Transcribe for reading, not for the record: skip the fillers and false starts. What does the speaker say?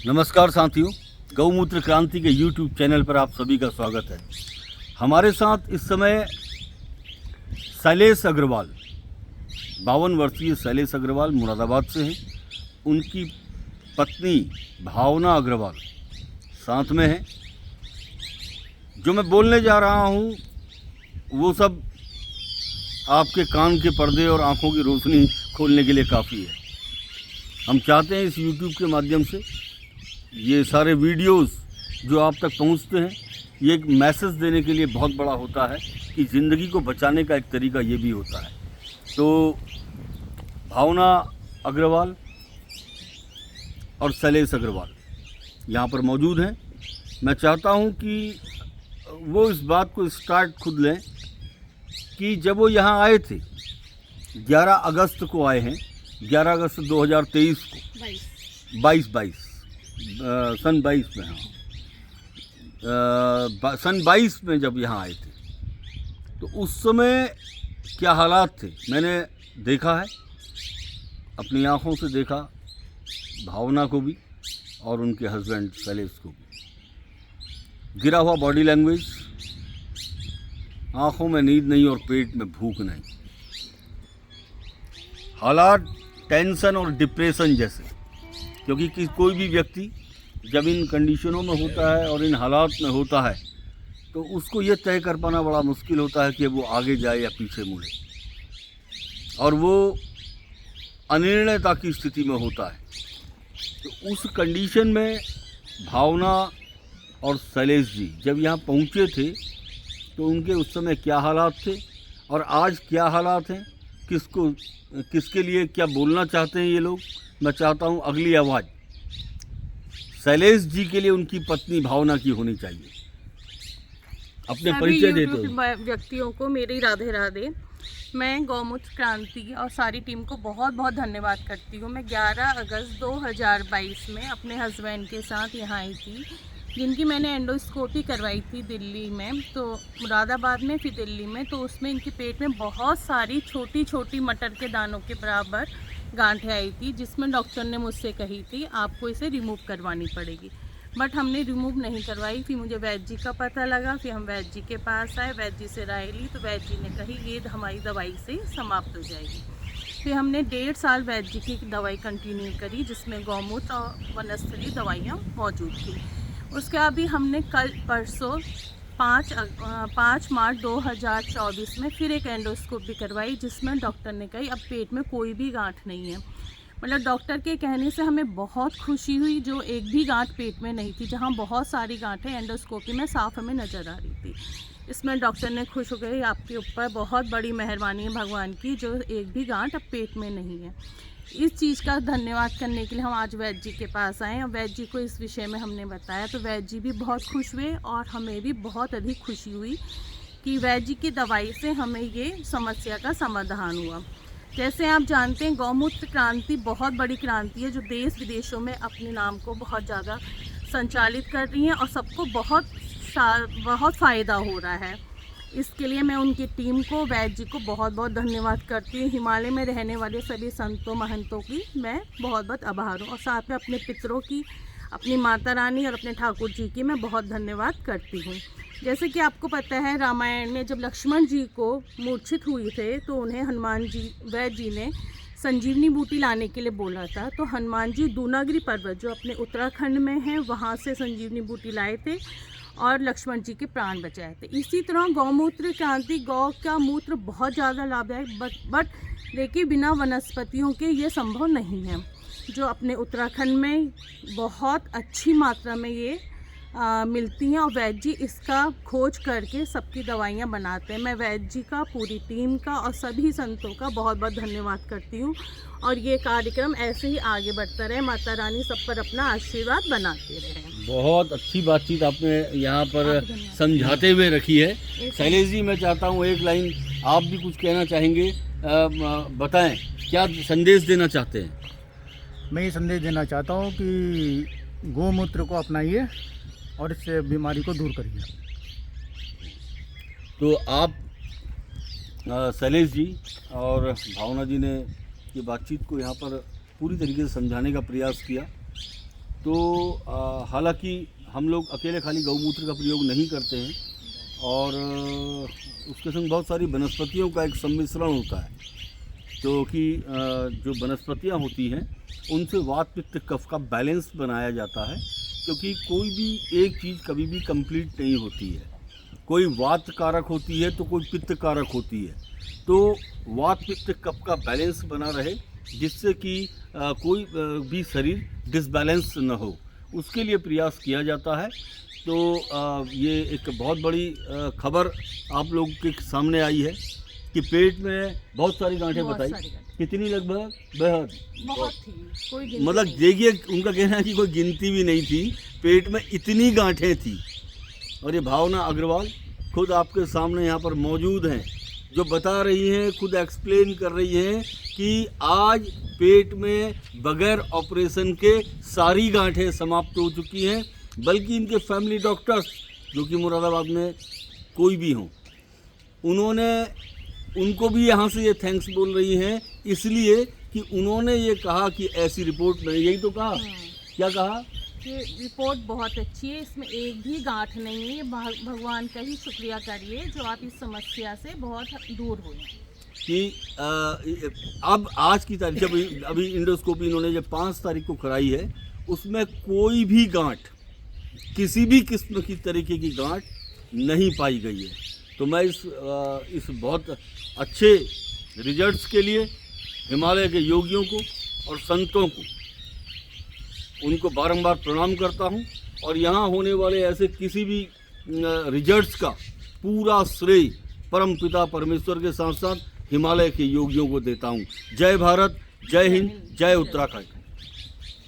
नमस्कार साथियों, गौमूत्र क्रांति के YouTube चैनल पर आप सभी का स्वागत है। हमारे साथ इस समय शैलेश अग्रवाल 52 वर्षीय शैलेश अग्रवाल मुरादाबाद से हैं। उनकी पत्नी भावना अग्रवाल साथ में है। जो मैं बोलने जा रहा हूँ वो सब आपके कान के पर्दे और आँखों की रोशनी खोलने के लिए काफ़ी है। हम चाहते हैं इस YouTube के माध्यम से ये सारे वीडियोस जो आप तक पहुंचते हैं, ये एक मैसेज देने के लिए बहुत बड़ा होता है कि ज़िंदगी को बचाने का एक तरीका ये भी होता है। तो भावना अग्रवाल और शैलेश अग्रवाल यहाँ पर मौजूद हैं। मैं चाहता हूँ कि वो इस बात को स्टार्ट खुद लें कि जब वो यहाँ आए थे 11 अगस्त को आए हैं, 11 अगस्त 2023 को 22 सन 22 में, हाँ सन 22 में जब यहाँ आए थे तो उस समय क्या हालात थे मैंने देखा है, अपनी आँखों से देखा, भावना को भी और उनके हस्बैंड शैलेश को भी। गिरा हुआ बॉडी लैंग्वेज, आँखों में नींद नहीं और पेट में भूख नहीं, हालात टेंशन और डिप्रेशन जैसे। क्योंकि कोई भी व्यक्ति जब इन कंडीशनों में होता है और इन हालात में होता है तो उसको ये तय कर पाना बड़ा मुश्किल होता है कि वो आगे जाए या पीछे मुड़े, और वो अनिर्णयता की स्थिति में होता है। तो उस कंडीशन में भावना और शैलेश जी जब यहाँ पहुँचे थे तो उनके उस समय क्या हालात थे और आज क्या हालात हैं, किसके लिए क्या बोलना चाहते हैं ये लोग। मैं चाहता हूँ अगली आवाज़ शैलेश जी के लिए उनकी पत्नी भावना की होनी चाहिए। अपने परिचय देते हैं व्यक्तियों को मेरी राधे राधे। मैं गौमूत्र क्रांति और सारी टीम को बहुत बहुत धन्यवाद करती हूँ। मैं 11 अगस्त 2022 में अपने हस्बैंड के साथ यहाँ आई थी, जिनकी मैंने एंडोस्कोपी करवाई थी दिल्ली में, तो मुरादाबाद में फिर दिल्ली में। तो उसमें इनके पेट में बहुत सारी छोटी छोटी मटर के दानों के बराबर गांठें आई थी, जिसमें डॉक्टर ने मुझसे कही थी आपको इसे रिमूव करवानी पड़ेगी। बट हमने रिमूव नहीं करवाई। फिर मुझे वैद्य जी का पता लगा, फिर हम वैद्य जी के पास आए, वैद्य जी से राय ली तो वैद्य जी ने कही ये हमारी दवाई से समाप्त हो जाएगी। फिर हमने 1.5 साल वैद्य जी की दवाई कंटिन्यू करी, जिसमें गौमूत्र और वनस्पति दवाइयाँ मौजूद थी। उसके बाद भी हमने कल परसों 5 मार्च 2024 में फिर एक एंडोस्कोपी करवाई, जिसमें डॉक्टर ने कही अब पेट में कोई भी गांठ नहीं है। मतलब डॉक्टर के कहने से हमें बहुत खुशी हुई, जो एक भी गांठ पेट में नहीं थी, जहां बहुत सारी गांठें एंडोस्कोपी में साफ हमें नज़र आ रही थी। इसमें डॉक्टर ने खुश हो गए, आपके ऊपर बहुत बड़ी मेहरबानी है भगवान की, जो एक भी गांठ अब पेट में नहीं है। इस चीज़ का धन्यवाद करने के लिए हम आज वैद्य जी के पास आए और वैद्य जी को इस विषय में हमने बताया, तो वैद्य जी भी बहुत खुश हुए और हमें भी बहुत अधिक खुशी हुई कि वैद्य जी की दवाई से हमें ये समस्या का समाधान हुआ। जैसे आप जानते हैं गौमूत्र क्रांति बहुत बड़ी क्रांति है, जो देश विदेशों में अपने नाम को बहुत ज़्यादा संचालित कर रही है और सबको बहुत फ़ायदा हो रहा है। इसके लिए मैं उनकी टीम को, वैद्य जी को बहुत बहुत धन्यवाद करती हूँ। हिमालय में रहने वाले सभी संतों महंतों की मैं बहुत बहुत आभार हूँ, और साथ में अपने पितरों की, अपनी माता रानी और अपने ठाकुर जी की मैं बहुत धन्यवाद करती हूँ। जैसे कि आपको पता है रामायण में जब लक्ष्मण जी को मूर्छित हुए थे तो उन्हें हनुमान जी, वैद्य जी ने संजीवनी बूटी लाने के लिए बोला था। तो हनुमान जी दूनागिरी पर्वत जो अपने उत्तराखंड में है वहाँ से संजीवनी बूटी लाए थे और लक्ष्मण जी के प्राण बचाए थे। इसी तरह गौमूत्र क्रांति, गौ का मूत्र बहुत ज़्यादा लाभदायक, बट लेकिन बिना वनस्पतियों के ये संभव नहीं है, जो अपने उत्तराखंड में बहुत अच्छी मात्रा में ये मिलती हैं और वैद्य जी इसका खोज करके सबकी दवाइयाँ बनाते हैं। मैं वैद्य जी का, पूरी टीम का और सभी संतों का बहुत बहुत धन्यवाद करती हूँ, और ये कार्यक्रम ऐसे ही आगे बढ़ता रहे। माता रानी सब पर अपना आशीर्वाद बनाते रहे। बहुत अच्छी बातचीत आपने यहाँ पर समझाते हुए रखी है। शैलेश जी, मैं चाहता हूँ एक लाइन आप भी कुछ कहना चाहेंगे, बताएं क्या संदेश देना चाहते हैं। मैं ये संदेश देना चाहता हूँ कि गौमूत्र को अपनाइए और इस बीमारी को दूर करिए। तो आप शैलेश जी और भावना जी ने ये बातचीत को यहाँ पर पूरी तरीके से समझाने का प्रयास किया। तो हालांकि हम लोग अकेले खाली गौमूत्र का प्रयोग नहीं करते हैं और उसके संग बहुत सारी वनस्पतियों का एक सम्मिश्रण होता है, तो कि जो वनस्पतियां होती हैं उनसे वात पित्त कफ का बैलेंस बनाया जाता है, क्योंकि कोई भी एक चीज़ कभी भी कंप्लीट नहीं होती है। कोई वात कारक होती है तो कोई पित्त कारक होती है, तो वात पित्त कफ का बैलेंस बना रहे, जिससे कि कोई भी शरीर डिसबैलेंस न हो, उसके लिए प्रयास किया जाता है। तो ये एक बहुत बड़ी खबर आप लोग के सामने आई है कि पेट में बहुत सारी गांठें बहुत बताई। सारी गांठें। कितनी? लगभग बेहद बहुत थी, कोई गिनती मतलब नहीं। देखिए, उनका कहना है कि कोई गिनती भी नहीं थी, पेट में इतनी गांठें थी। और ये भावना अग्रवाल खुद आपके सामने यहाँ पर मौजूद हैं, जो बता रही हैं, खुद एक्सप्लेन कर रही हैं कि आज पेट में बगैर ऑपरेशन के सारी गांठें समाप्त हो चुकी हैं, बल्कि इनके फैमिली डॉक्टर्स जो कि मुरादाबाद में कोई भी हों, उनको भी यहाँ से ये थैंक्स बोल रही हैं, इसलिए कि उन्होंने ये कहा कि ऐसी रिपोर्ट नहीं, यही तो कहा, क्या कहा? ये रिपोर्ट बहुत अच्छी है, इसमें एक भी गांठ नहीं है। ये भगवान का ही शुक्रिया करिए जो आप इस समस्या से बहुत दूर हुए कि अब आज की तारीख, जब अभी इंडोस्कोपी इन्होंने जब 5 तारीख को कराई है, उसमें कोई भी गांठ, किसी भी किस्म की तरीके की गांठ नहीं पाई गई है। तो मैं इस बहुत अच्छे रिजल्ट्स के लिए हिमालय के योगियों को और संतों को, उनको बारंबार प्रणाम करता हूं, और यहाँ होने वाले ऐसे किसी भी रिजल्ट्स का पूरा श्रेय परम पिता परमेश्वर के साथ साथ हिमालय के योगियों को देता हूं। जय भारत, जय हिंद, जय उत्तराखंड।